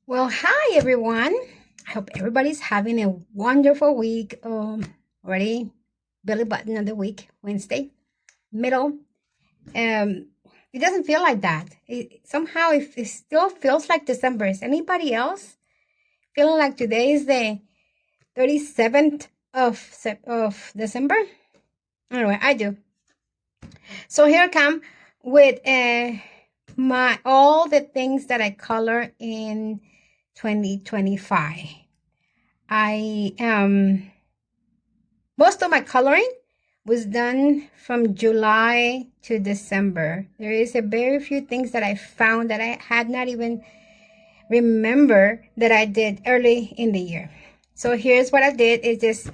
Well, hi everyone. I hope everybody's having a wonderful week. Already belly button of the week, Wednesday, middle. Um, it doesn't feel like that. Somehow it still feels like December. Is anybody else feeling like today is the 37th of December? Anyway, I do. So here I come with my all the things that I color in 2025. I Most of my coloring was done from July to December. There is a very few things that I found that I had not even remember that I did early in the year. So here's what I did is just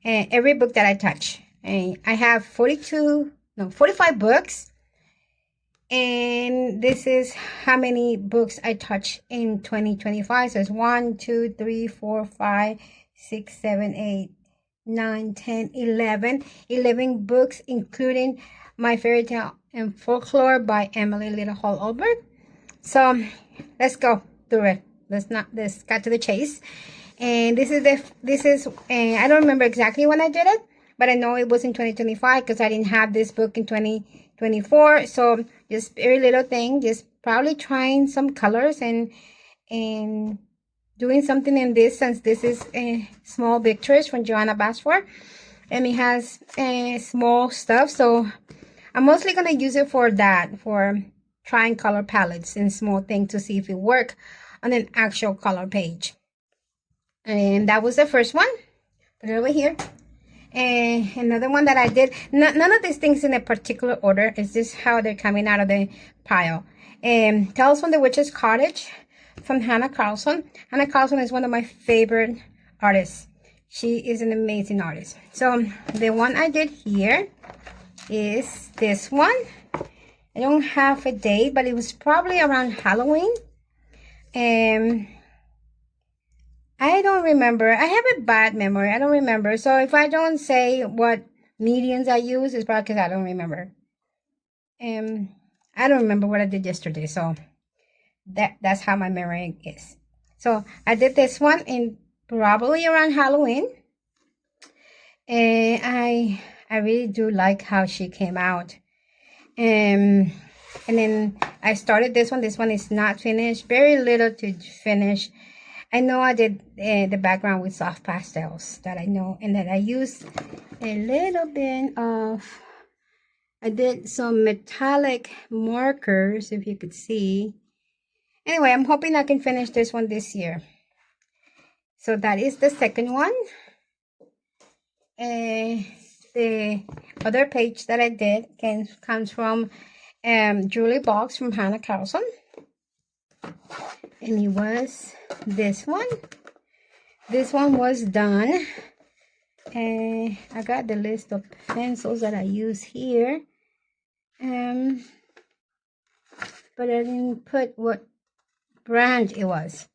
every book that I touch. And I have 45 books. And this is how many books I touch in 2025. So it's 1, 2, 3, 4, 5, 6, 7, 8, 9, 10, 11. 11 books, including my fairy tale and folklore by Emilie Lidehall Oberg. So let's go through it. Let's cut to the chase. And this is I don't remember exactly when I did it, but I know it was in 2025 because I didn't have this book in 2024. So just very little thing, just probably trying some colors and doing something in this, since this is small pictures from Joanna Basford, and it has small stuff. So I'm mostly gonna use it for that, for trying color palettes and small things to see if it work on an actual color page. And that was the first one. Put it over here. And another one that I did, none of these things in a particular order. It's just how they're coming out of the pile. Tales from the Witch's Cottage from Hannah Carlson. Hannah Carlson is one of my favorite artists. She is an amazing artist. So the one I did here is this one. I don't have a date, but it was probably around Halloween. I don't remember. I have a bad memory. I don't remember. So if I don't say what mediums I use, it's probably because I don't remember. I don't remember what I did yesterday. So that's how my memory is. So I did this one in probably around Halloween. And I really do like how she came out. And then I started this one. This one is not finished. Very little to finish. I know I did the background with soft pastels that I know, and that I used a little bit of, I did some metallic markers, if you could see. Anyway, I'm hoping I can finish this one this year. So that is the second one. The other page that I did comes from Julie Box from Hannah Carlson. And it was this one. This one was done. And I got the list of pencils that I use here. But I didn't put what brand it was.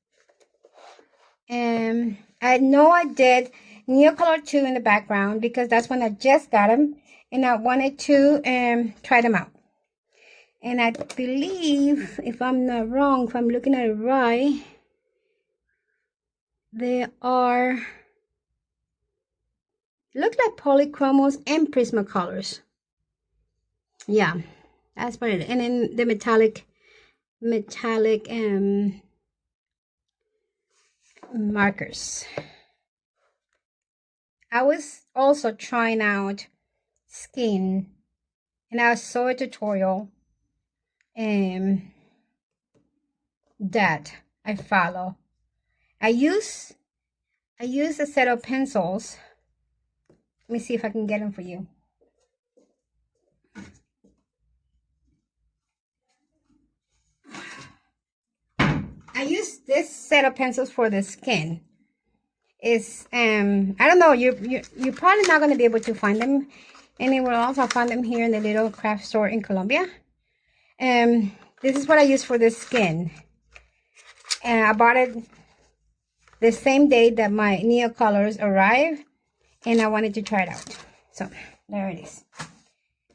I know I did Neocolor 2 in the background because that's when I just got them. And I wanted to try them out. And I believe, if I'm not wrong, if I'm looking at it right, they are, look like polychromos and Prismacolors. Yeah, that's what it is. And then the metallic markers. I was also trying out skin, and I saw a tutorial that I follow. I use a set of pencils. Let me see if I can get them for you. I use this set of pencils for the skin. It's I don't know, you're probably not going to be able to find them anywhere else. I found them here in the little craft store in Colombia. This is what I use for the skin. And I bought it the same day that my Neo colors arrived, and I wanted to try it out. So there it is.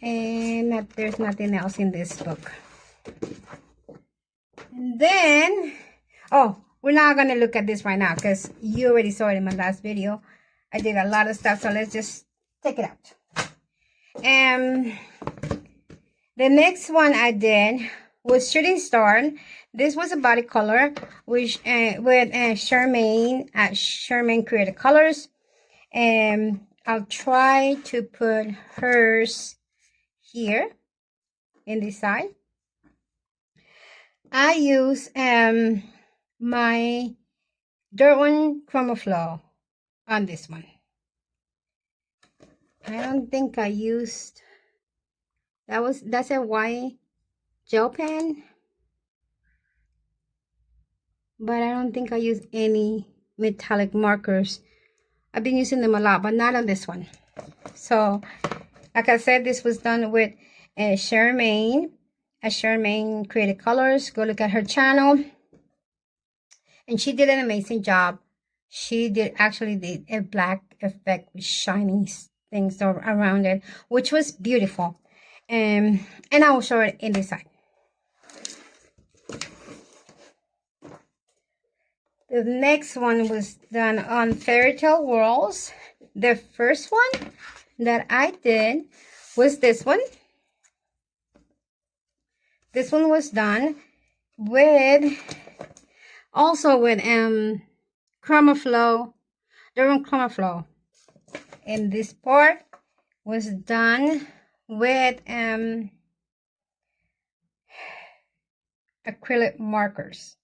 And there's nothing else in this book. And then Oh, we're not going to look at this right now because you already saw it in my last video. I did a lot of stuff, so let's just take it out. The next one I did was Shooting Star. This was a body color which with Charmaine at Charmaine Creative Colors. And I'll try to put hers here in this side. I use my Derwent Chroma Flow on this one. I don't think I used that's a white gel pen, but I don't think I used any metallic markers. I've been using them a lot, but not on this one. So like I said, this was done with Charmaine Creative Colors. Go look at her channel, and she did an amazing job. She actually did a black effect with shiny things around it, which was beautiful. And I will show it in this side. The next one was done on Fairytale Worlds. The first one that I did was this one. This one was done also with Chroma Flow, Derwent Chroma Flow. And this part was done with acrylic markers.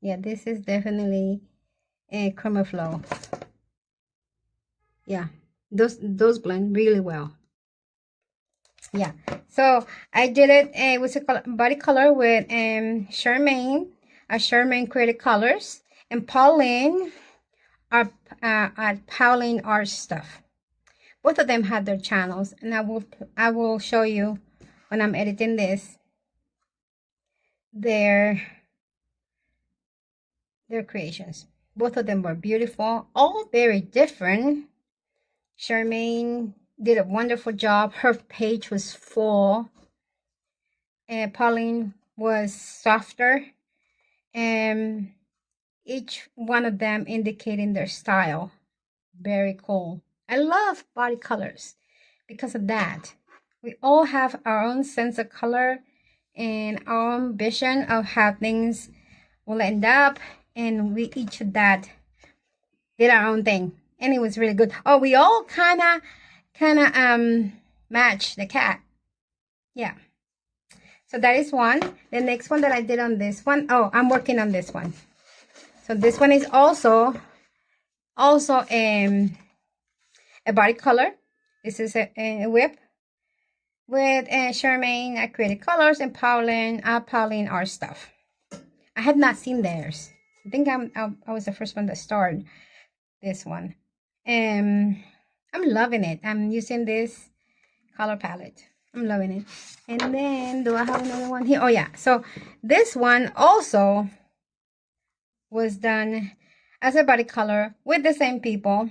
Yeah, this is definitely a Chroma Flow. Yeah, those blend really well. Yeah, so I did it. It was a body color with Charmaine Creative Colors, and Pauline at Pauline Art Stuff. Both of them had their channels, and I will show you when I'm editing this their creations. Both of them were beautiful, all very different. Charmaine did a wonderful job. Her page was full, and Pauline was softer, and each one of them indicating their style. Very cool. I love body colors because of that. We all have our own sense of color and our own vision of how things will end up, and we each of that did our own thing, and it was really good. Oh, we all kind of match the cat. Yeah, so that is one. The next one that I did on this one, oh, I'm working on this one. So this one is also a body color. This is a whip with Charmaine Creative Colors and Pauline Art Stuff. I had not seen theirs. I think I was the first one that started this one. I'm loving it. I'm using this color palette. I'm loving it. And then, do I have another one here? Oh, yeah. So this one also was done as a body color with the same people.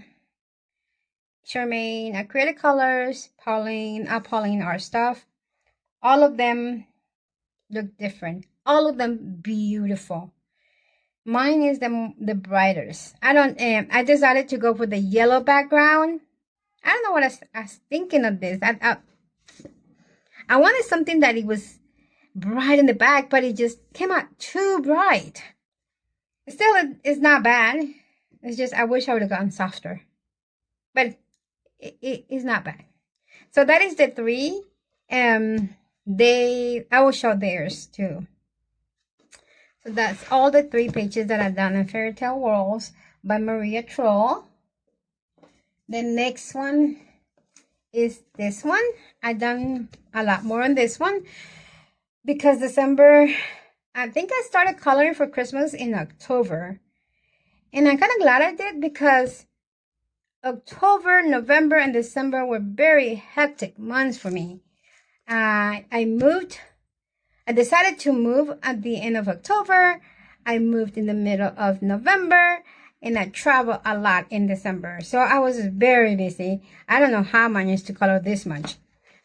Charmaine Acrylic Colors, Pauline Art Stuff. All of them look different. All of them beautiful. Mine is the brightest. I decided to go for the yellow background. I don't know what I was thinking of this. I wanted something that it was bright in the back, but it just came out too bright. Still, it's not bad. It's just I wish I would have gotten softer. But it is not bad. So that is the three. I will show theirs too. So that's all the 3 pages that I've done in Fairytale Worlds by Maria Troll. The next one is this one. I've done a lot more on this one because December, I think I started coloring for Christmas in October. And I'm kind of glad I did because October, November, and December were very hectic months for me. I decided to move at the end of October. I moved in the middle of November, and I traveled a lot in December. So I was very busy. I don't know how I managed to color this much,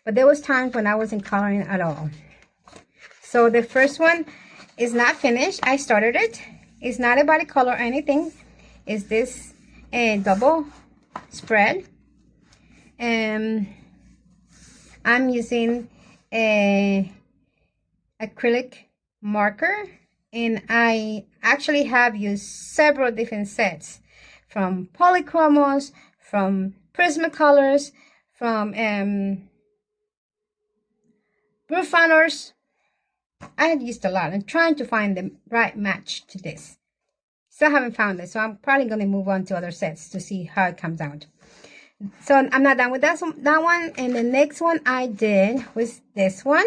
but there was times when I wasn't coloring at all. So the first one It's not finished. I started it. It's not a body color or anything. It's this double spread. I'm using a acrylic marker, and I actually have used several different sets, from polychromos, from Prismacolors, from Profaners. I had used a lot and trying to find the right match to this. Still haven't found it, so I'm probably going to move on to other sets to see how it comes out. So I'm not done with that one. And the next one I did was this one.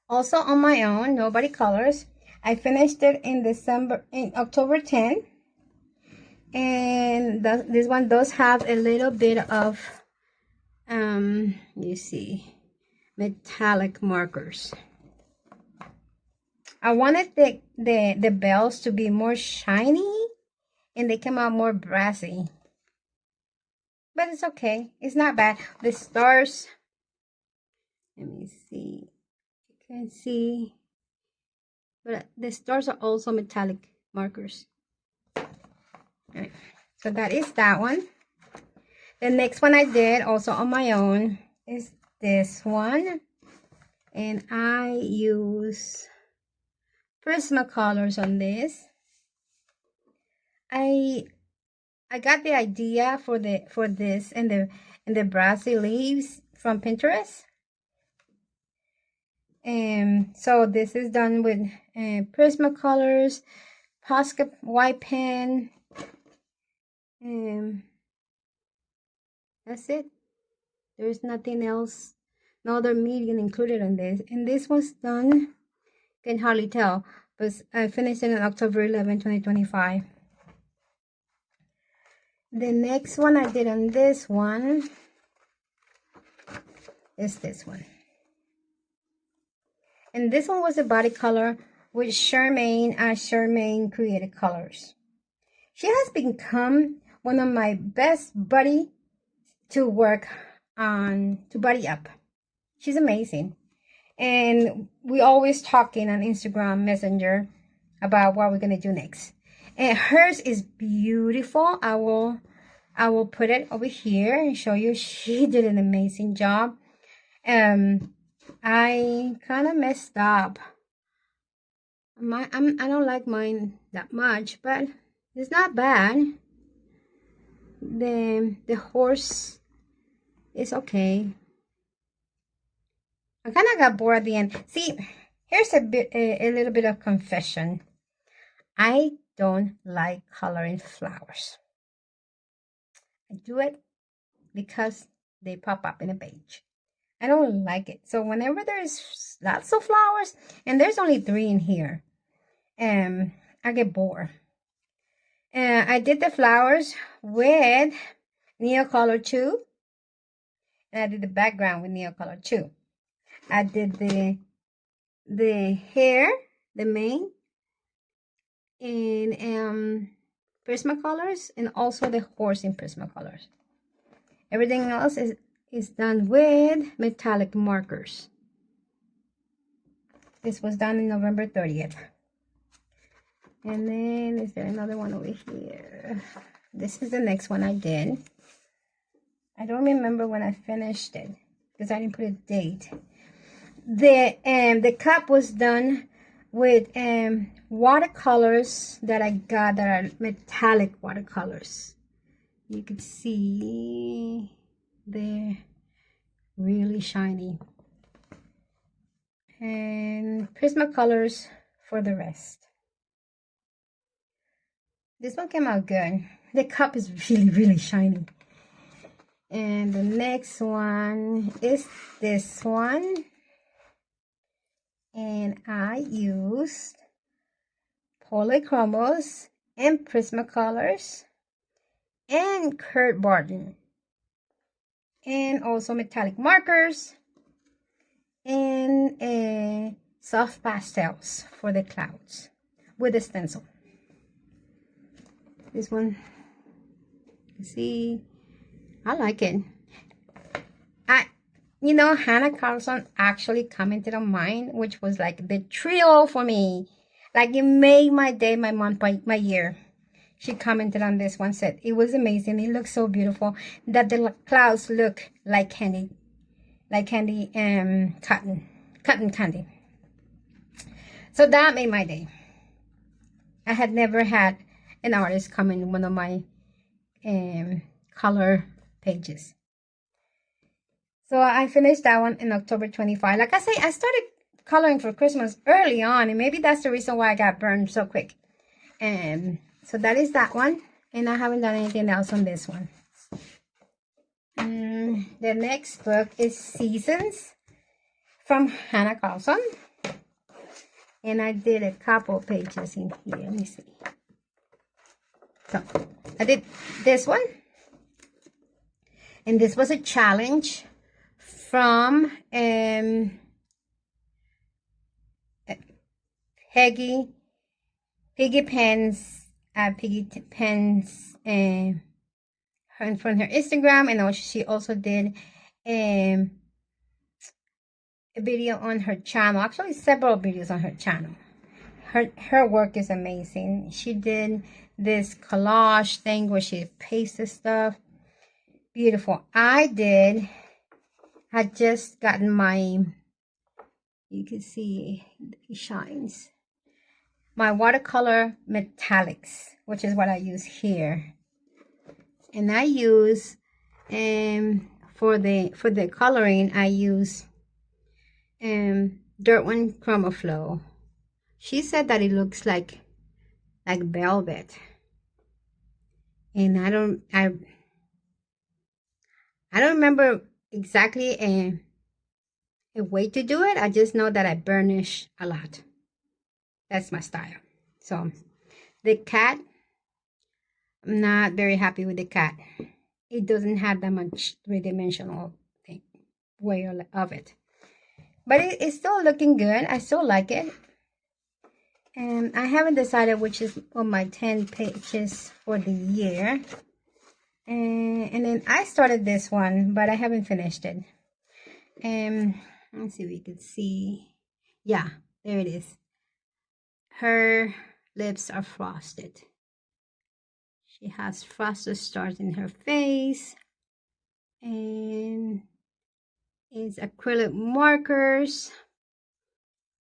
Also on my own, nobody colors. I finished it in October 10. And this one does have a little bit of, you see, metallic markers. I wanted the bells to be more shiny, and they came out more brassy. But it's okay. It's not bad. The stars, let me see. You can see. But the stars are also metallic markers. Alright, so that is that one. The next one I did also on my own is this one. And I use Prismacolors on this. I got the idea for this and the brassy leaves from Pinterest. So this is done with Prismacolors, Posca white pen. That's it. There's nothing else, no other medium included on this. And this was done, can hardly tell, but I finished it on October 11, 2025. The next one I did on this one is this one. And this one was a body color with Charmaine as Charmaine Created Colors. She has become one of my best buddy to work on, to buddy up. She's amazing. And we always talking on Instagram Messenger about what we're going to do next. And hers is beautiful. I will put it over here and show you. She did an amazing job. I kind of messed up. I don't like mine that much, but it's not bad. The horse is okay. I kind of got bored at the end. See, here's a little bit of confession. I don't like coloring flowers. I do it because they pop up in a page. I don't like it. So whenever there's lots of flowers, and there's only 3 in here, I get bored. I did the flowers with Neocolor 2. And I did the background with Neocolor 2. I did the hair, the mane, in Prismacolors, and also the horse in Prismacolors. Everything else is done with metallic markers. This was done in November 30th. And then is there another one over here? This is the next one I did. I don't remember when I finished it because I didn't put a date. The cup was done with watercolors that I got that are metallic watercolors. You can see they're really shiny. And Prismacolors for the rest. This one came out good. The cup is really, really shiny. And the next one is this one. And I used polychromos and Prismacolors and Kurt Barton. And also metallic markers and soft pastels for the clouds with a stencil. This one, you see, I like it. you know, Hannah Carlson actually commented on mine, which was like the thrill for me. Like it made my day, my month, my year. She commented on this one, said it was amazing. It looks so beautiful that the clouds look like candy, cotton candy. So that made my day. I had never had an artist comment in one of my color pages. So I finished that one in October 25. Like I say, I started coloring for Christmas early on, and maybe that's the reason why I got burned so quick. So that is that one, and I haven't done anything else on this one. The next book is Seasons from Hannah Carlson. And I did a couple pages in here. Let me see. So I did this one. And this was a challenge from Piggy Pens from her Instagram, and also she also did a video on her channel, actually several videos on her channel. Her work is amazing. She did this collage thing where she pasted stuff. Beautiful. I had just gotten my, you can see it shines, my watercolor metallics, which is what I use here. And I use for the coloring, I use Dirtone Chroma Flow. She said that it looks like velvet, and I don't remember exactly a way to do it. I just know that I burnish a lot. That's my style. So the cat, I'm not very happy with the cat. It doesn't have that much three-dimensional way of it. But it's still looking good. I still like it. And I haven't decided which is on my 10 pages for the year. And then I started this one, but I haven't finished it. Let's see if we can see. Yeah, there it is. Her lips are frosted. She has frosted stars in her face. And it's acrylic markers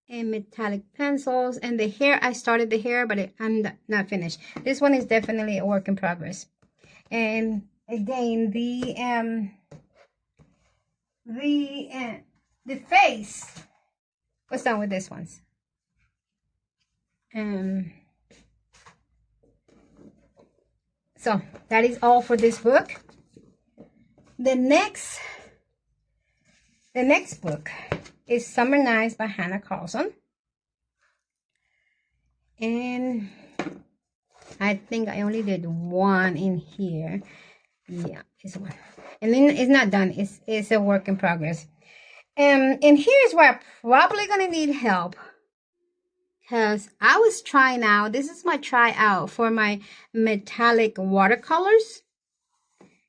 and metallic pencils. And the hair, I started the hair, but I'm not finished. This one is definitely a work in progress. And again, the face was done with this ones. So that is all for this book. The next book is Summer Nights by Hannah Carlson. And I think I only did one in here. Yeah, it's one. And then it's not done. It's a work in progress. And here's where I'm probably going to need help. Because I was trying out. This is my tryout for my metallic watercolors.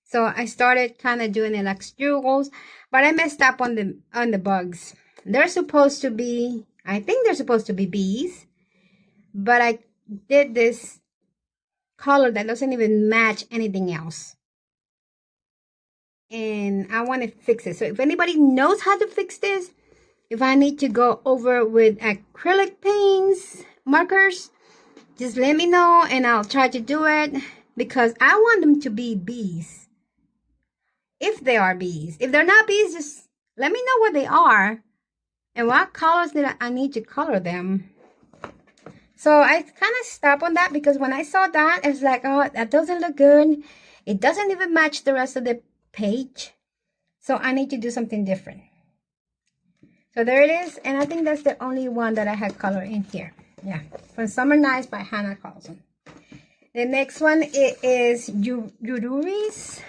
So I started kind of doing it like squiggles, but I messed up on the bugs. They're supposed to be, I think they're supposed to be bees, but I did this color that doesn't even match anything else. And I want to fix it. So if anybody knows how to fix this, if I need to go over with acrylic paints, markers, just let me know and I'll try to do it, because I want them to be bees. If they are bees. If they're not bees, just let me know what they are and what colors that I need to color them. So I kind of stopped on that, because when I saw that, it's like, oh, that doesn't look good. It doesn't even match the rest of the page. So I need to do something different. So there it is. And I think that's the only one that I had color in here. Yeah. From Summer Nights by Hannah Carlson. The next one is Yururi's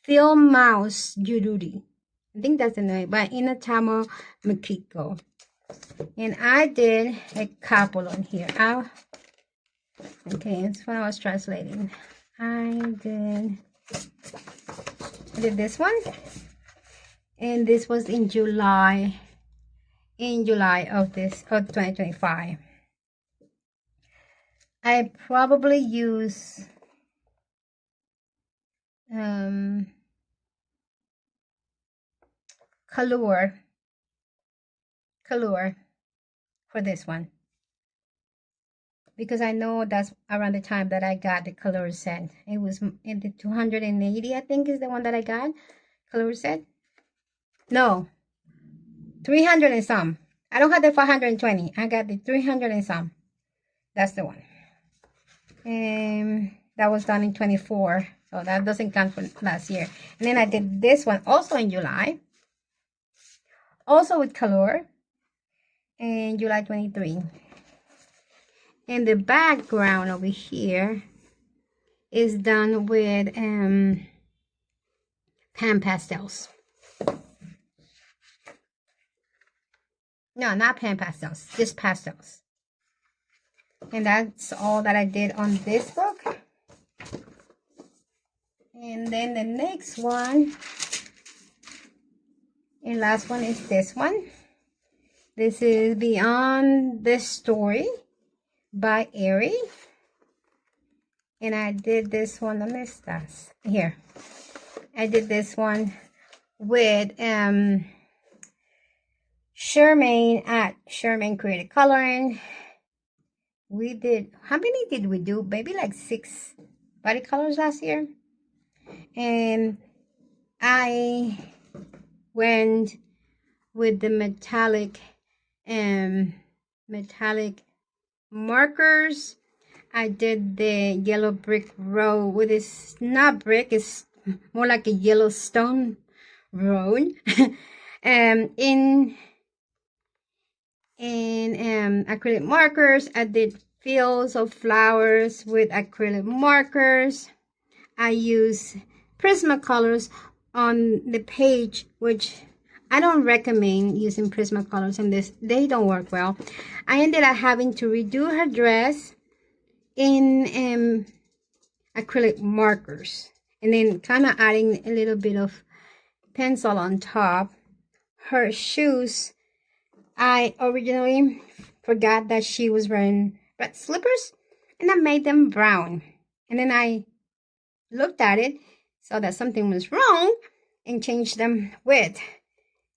Film Mouse Yururi. I think that's the name. By Inatamo Mikiko. And I did a couple on here. Okay, it's when I was translating. I did this one. And this was in July of 2025. I probably use color for this one, because I know that's around the time that I got the color set. It was in the 280, I think, is the one that I got color set. No, 300 and some. I don't have the 520. I got the 300 and some. That's the one. And that was done in 24, so that doesn't count for last year. And then I did this one also in July, also with color, in July 23. And the background over here is done with pan pastels. No, not pan pastels, just pastels. And that's all that I did on this book. And then the next one and last one is this one. This is Beyond the Story by Emilie. And I did this one, ¿dónde estás? Here. I did this one with Shermaine at Shermaine Creative Coloring. We did, how many did we do? Maybe like 6 body colors last year. And I went with the metallic markers. I did the yellow brick road with this, not brick, it's more like a yellow stone road. In acrylic markers, I did fields of flowers with acrylic markers. I use Prismacolors on the page, which I don't recommend using Prismacolors in this. They don't work well. I ended up having to redo her dress in acrylic markers, and then kind of adding a little bit of pencil on top. Her shoes, I originally forgot that she was wearing red slippers, and I made them brown. And then I looked at it, saw that something was wrong, and changed them with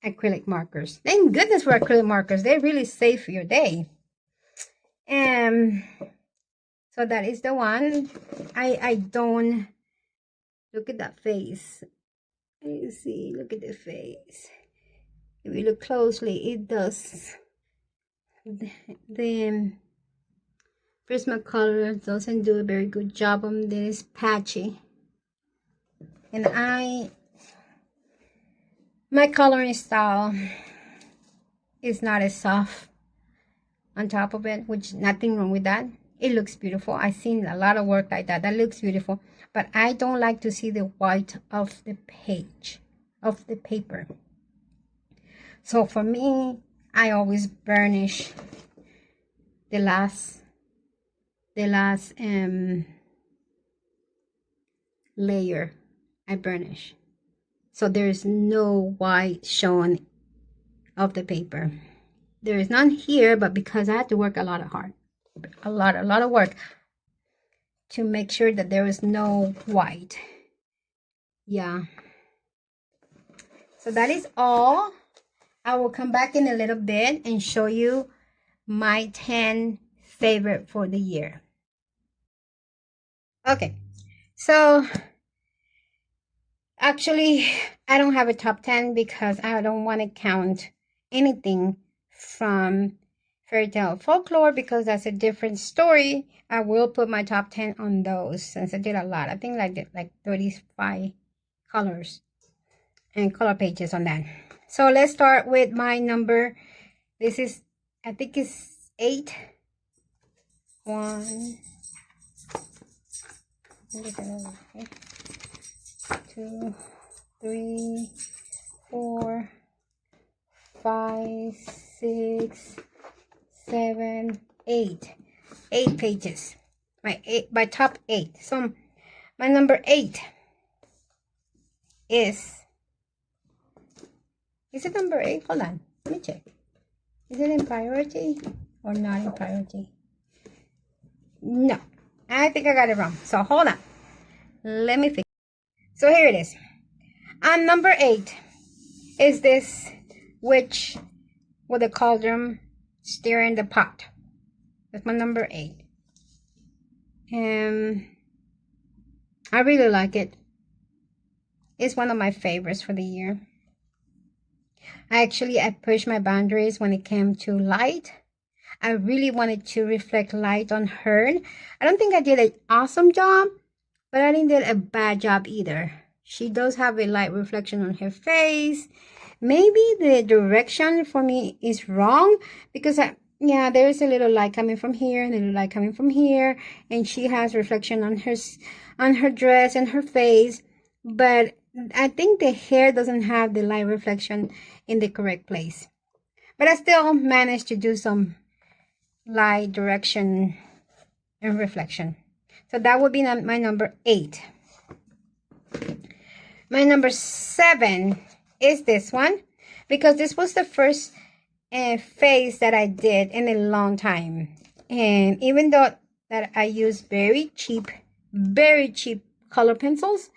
acrylic markers. Thank goodness for acrylic markers. They really save your day. So that is the one. I don't, look at that face. You see, look at the face. If you look closely, it does. The Prismacolor doesn't do a very good job on this, patchy. And my coloring style is not as soft on top of it, which nothing wrong with that. It looks beautiful. I've seen a lot of work like that. That looks beautiful. But I don't like to see the white of the page, of the paper. So for me, I always burnish the last layer. I burnish. So there's no white shown of the paper. There is none here, but because I had to work a lot of work to make sure that there is no white. Yeah. So that is all. I will come back in a little bit and show you my 10 favorite for the year. Okay. So actually, I don't have a top 10 because I don't want to count anything from fairytale folklore, because that's a different story. I will put my top 10 on those since I did a lot. I think I did like 35 colors and color pages on that. So let's start with my number. This is, I think it's 8. 1, 2, 3, 4, 5, 6, 7, 8. 8 pages. My top 8. So my number 8 is Is it number 8? Hold on. Let me check. Is it in priority or not in priority? No. I think I got it wrong. So hold on. Let me fix it. So here it is. On number 8 is this witch with a cauldron stirring the pot. That's my number 8. I really like it. It's one of my favorites for the year. I pushed my boundaries when it came to light. I really wanted to reflect light on her. I don't think I did an awesome job, but I didn't do a bad job either. She does have a light reflection on her face. Maybe the direction for me is wrong because yeah, there is a little light coming from here and a little light coming from here, and she has reflection on her dress and her face, but I think the hair doesn't have the light reflection in the correct place. But I still managed to do some light direction and reflection. So that would be my number 8. My number 7 is this one, because this was the first face that I did in a long time. And even though that I used very cheap color pencils,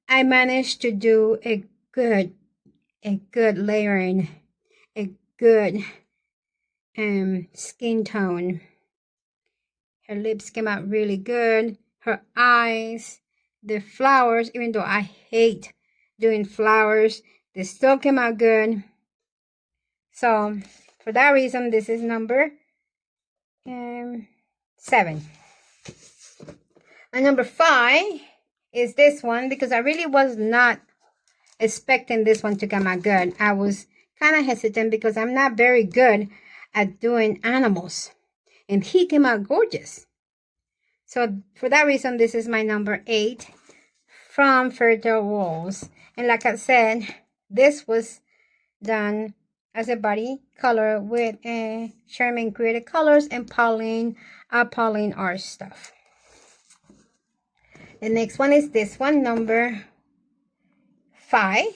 I managed to do a good layering, a good skin tone. Her lips came out really good. Her eyes, the flowers, even though I hate doing flowers, they still came out good. So for that reason, this is number 7. And number 5 is this one, because I really was not expecting this one to come out good. I was kind of hesitant because I'm not very good at doing animals, and he came out gorgeous. So for that reason, this is my number 8 from Fairytale Walls. And like I said, this was done as a body color with Sherman Creative Colors and Pauline art stuff. The next one is this one, number 5.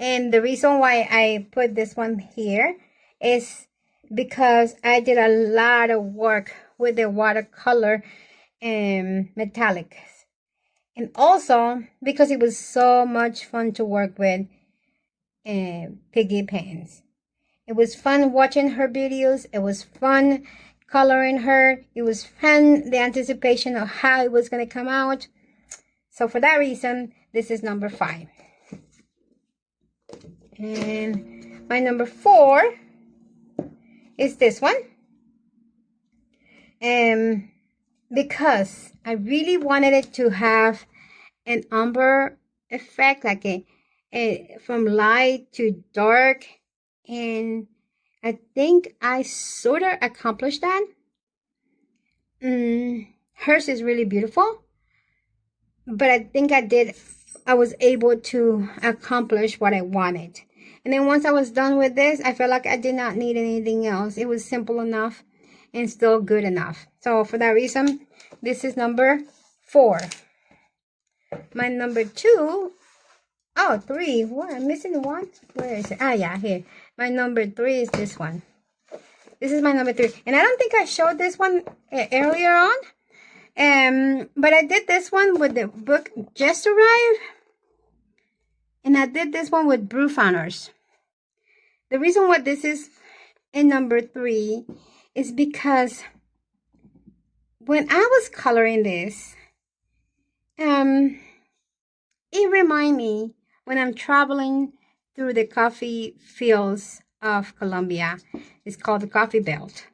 And the reason why I put this one here is because I did a lot of work with the watercolor metallics. And also because it was so much fun to work with Piggy pens. It was fun watching her videos. It was fun coloring her. It was fun, the anticipation of how it was going to come out. So for that reason, this is number 5. And my number 4 is this one. Because I really wanted it to have an umber effect, like a from light to dark, and I think I sort of accomplished that. Hers is really beautiful, but I think I was able to accomplish what I wanted. And then once I was done with this, I felt like I did not need anything else. It was simple enough and still good enough. So for that reason, this is number 4. My number 2, oh, 3. What? I'm missing one. Where is it? Ah, yeah, here. My number 3 is this one. This is my number 3. And I don't think I showed this one earlier on. But I did this one with the book Just Arrived. And I did this one with Brew Founders. The reason why this is in number 3 is because when I was coloring this, it reminded me when I'm traveling through the coffee fields of Colombia. It's called the Coffee Belt,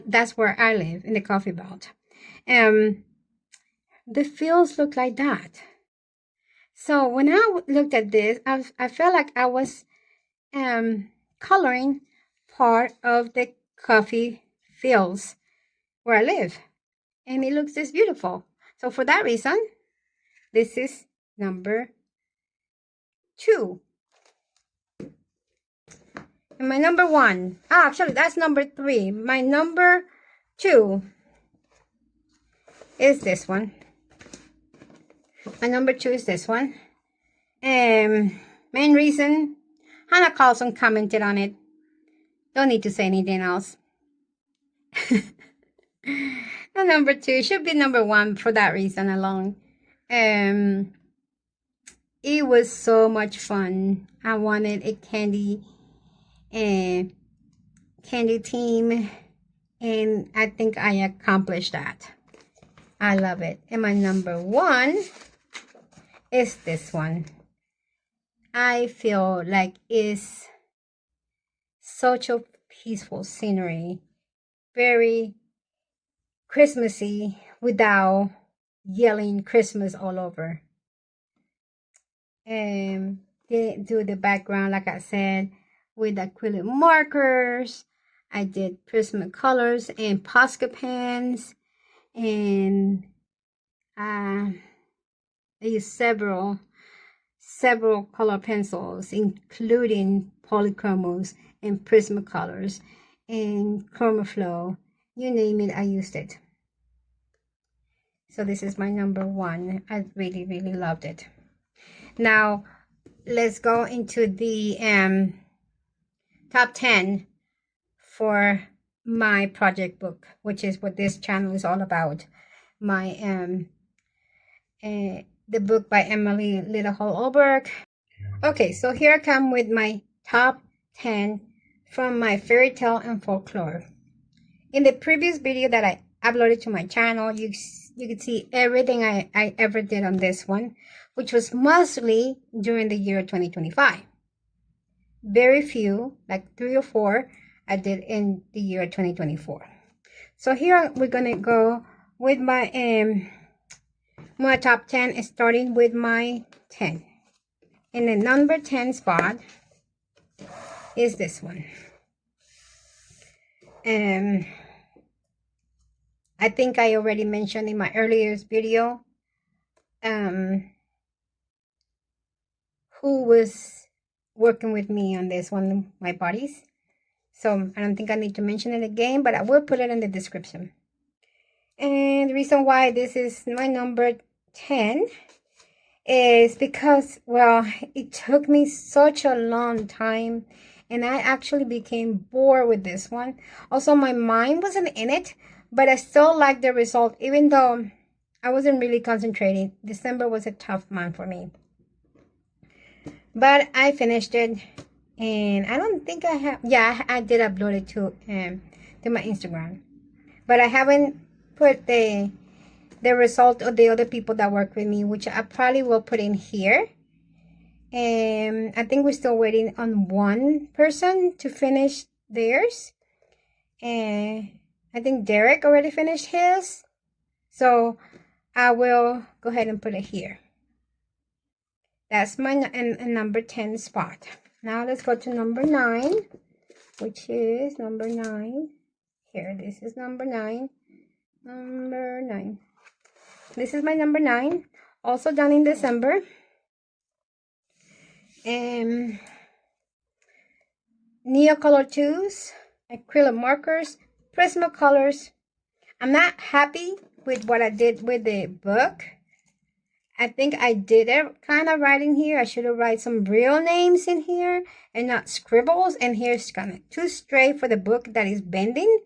that's where I live, in the Coffee Belt. The fields look like that. So when I looked at this, I felt like I was coloring part of the coffee fields where I live, and it looks just beautiful. So for that reason, this is number 2. And my number 1, actually that's number 3. My number 2 is this one. My number 2 is this one. Main reason Hannah Carlson commented on it. Don't need to say anything else. And number 2 should be number 1 for that reason alone. It was so much fun. I wanted a candy team, and I think I accomplished that. I love it. And my number 1 is this one. I feel like it's such a peaceful scenery, very Christmassy without yelling Christmas all over. And they do the background, like I said, with acrylic markers. I did Prismacolors and Posca pens, and I used several color pencils, including Polychromos and Prismacolors and Chromaflow. You name it, I used it. So this is my number 1. I really, really loved it. Now, let's go into the top 10 for my project book, which is what this channel is all about. My the book by Emilie Lidehall Oberg. Okay, so here I come with my top 10 from my fairy tale and folklore. In the previous video that I uploaded to my channel, you could see everything I ever did on this one, which was mostly during the year 2025. Very few, like 3 or 4, I did in the year 2024. So here we're gonna go with my my top 10, starting with my 10. In the number 10 spot is this one. I think I already mentioned in my earlier video who was working with me on this one, my buddies. So I don't think I need to mention it again, but I will put it in the description. And the reason why this is my number 10 is because, well, it took me such a long time, and I actually became bored with this one. Also, my mind wasn't in it, but I still liked the result, even though I wasn't really concentrating. December was a tough month for me. But I finished it, and I don't think I have, yeah, I did upload it to my Instagram. But I haven't put the result of the other people that work with me, which I probably will put in here. And I think we're still waiting on one person to finish theirs. And I think Derek already finished his. So I will go ahead and put it here. That's my number 10 spot. Now let's go to number 9, which is number 9. Here, this is number 9. Number 9. This is my number 9. Also done in December. Neocolor 2s, acrylic markers, Prismacolors. I'm not happy with what I did with the book. I think I did it kind of right in here. I should have written some real names in here and not scribbles. And here's kind of too straight for the book that is bending.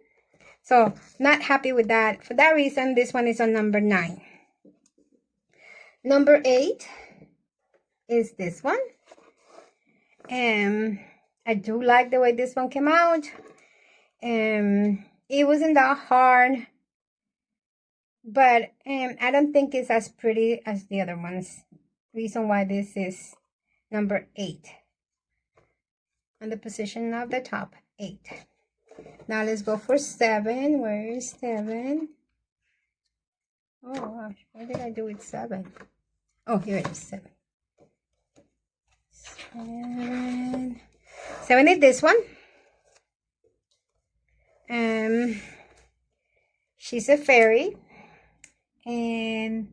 So not happy with that. For that reason, this one is on number 9. Number 8 is this one. I do like the way this one came out. It wasn't that hard, but I don't think it's as pretty as the other ones. Reason why this is number 8 on the position of the top 8. Now let's go for 7. Where is 7? Oh gosh, what did I do with 7? Oh, here it is, 7. 7 is this one. She's a fairy, and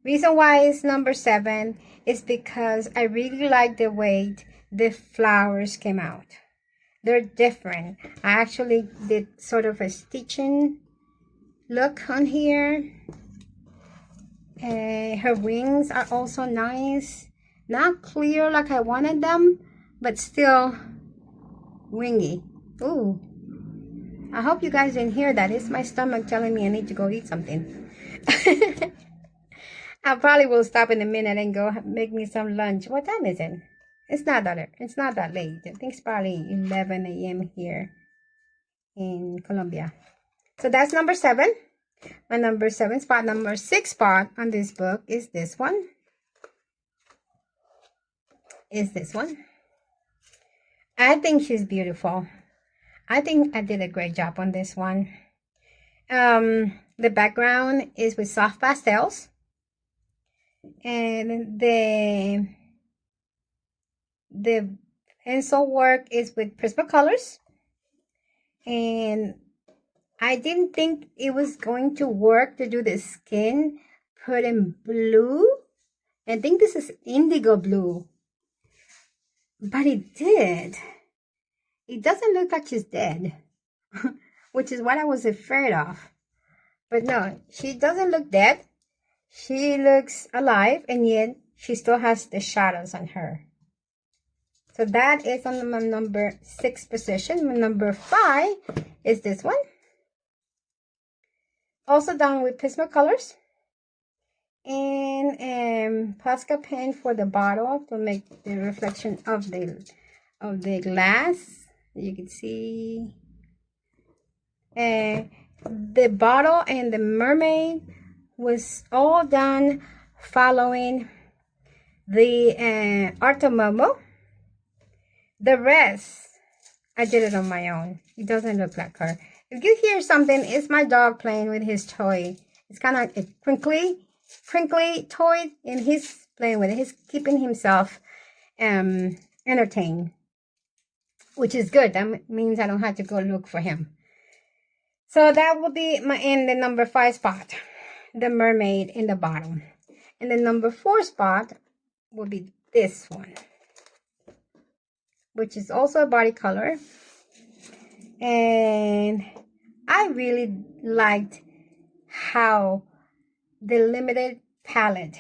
reason why it's number 7 is because I really like the way the flowers came out. They're different. I actually did sort of a stitching look on here. Her wings are also nice. Not clear like I wanted them, but still wingy. Ooh, I hope you guys didn't hear that. It's my stomach telling me I need to go eat something. I probably will stop in a minute and go make me some lunch. What time is it? It's not that late. I think it's probably 11 a.m. here in Colombia. So that's number 7. My number 7 spot. Number 6 spot on this book is this one. I think she's beautiful. I think I did a great job on this one. The background is with soft pastels. And the pencil work is with Prismacolors. And I didn't think it was going to work to do the skin put in blue. I think this is indigo blue. But it did. It doesn't look like she's dead, which is what I was afraid of. But no, she doesn't look dead. She looks alive, and yet she still has the shadows on her. So that is on my number 6 position. My number 5 is this one. Also done with Prismacolors. And Posca pen for the bottle to make the reflection of the glass. You can see the bottle and the mermaid was all done following the Artomomo. The rest, I did it on my own. It doesn't look like her. If you hear something, it's my dog playing with his toy. It's kind of a crinkly toy, and he's playing with it. He's keeping himself entertained, which is good. That means I don't have to go look for him. So that will be in the number 5 spot, the mermaid in the bottom. And the number 4 spot will be this one, which is also a body color. And I really liked how the limited palette,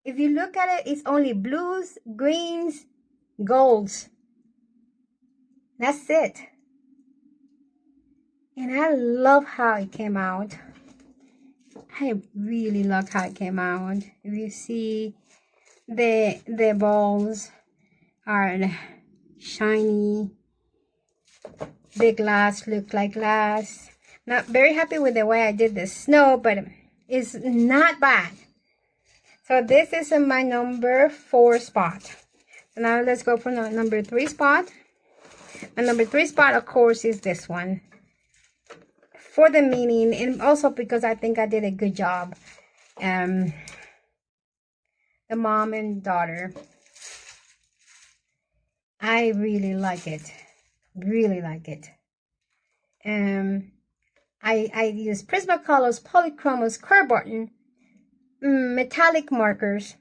if you look at it, it's only blues, greens, golds. That's it. And I love how it came out. I really love how it came out. If you see, the balls are shiny. The glass look like glass. Not very happy with the way I did the snow, but it's not bad. So this is in my number 4 spot. So now let's go for the number 3 spot. My number 3 spot, of course, is this one. For the meaning, and also because I think I did a good job. The mom and daughter. I really like it. Really like it. I use Prismacolors, Polychromos, curve button, metallic markers.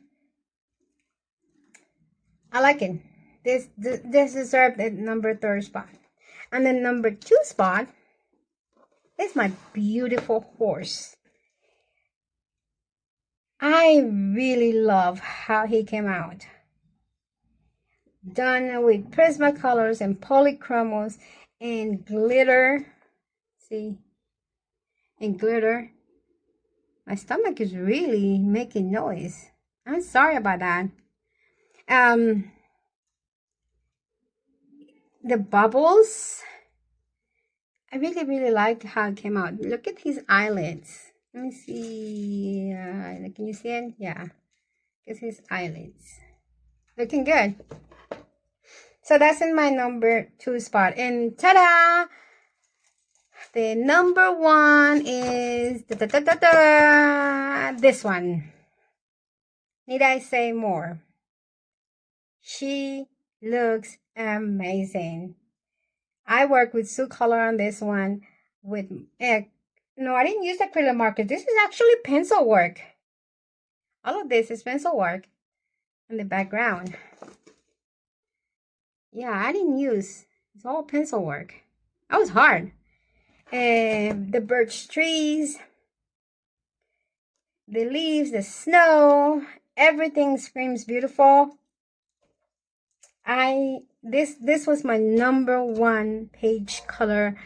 I like it. This deserved the number 3 spot. And then number 2 spot is my beautiful horse. I really love how he came out. Done with Prismacolors and Polychromos and glitter. See? And glitter. My stomach is really making noise. I'm sorry about that. The bubbles, I really liked how it came out. Look at his eyelids. Let me see. Can you see it? Yeah. It's his eyelids. Looking good. So that's in my number 2 spot. And ta-da! The number 1 is this one. Need I say more? She looks amazing. I work with Sue Color on this one with no, I didn't use acrylic marker. This is actually pencil work. All of this is pencil work in the background. Yeah, I didn't use. It's all pencil work. That was hard. The birch trees, the leaves, the snow, everything screams beautiful. This was my #1 page color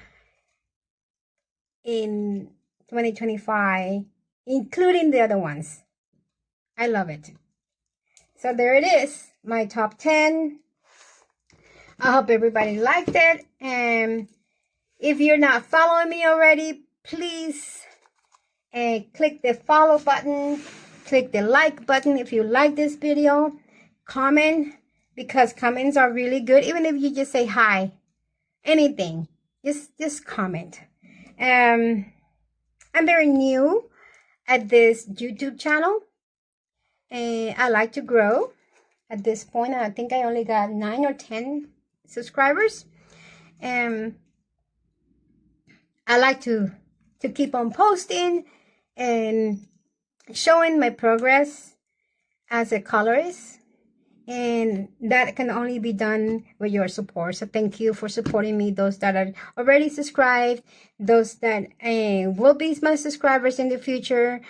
in 2025, including the other ones. I love it. So there it is, my top 10. I hope everybody liked it. And if you're not following me already, please click the follow button, click the like button if you like this video, comment, because comments are really good. Even if you just say hi, anything, just comment. I'm very new at this YouTube channel, and I like to grow. At this point, I think I only got 9 or 10 subscribers. I like to keep on posting and showing my progress as a colorist, and that can only be done with your support. So thank you for supporting me, those that are already subscribed, those that will be my subscribers in the future,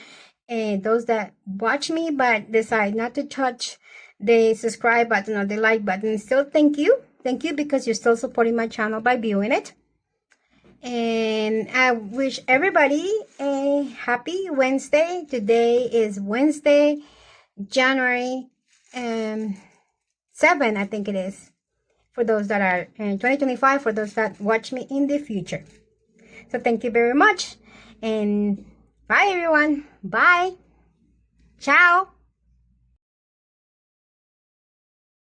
and those that watch me but decide not to touch the subscribe button or the like button. Still, thank you because you're still supporting my channel by viewing it. And I wish everybody a happy Wednesday. Today is Wednesday, January 7, I think it is, for those that are in 2025, for those that watch me in the future. So thank you very much, and bye everyone. Bye. Ciao.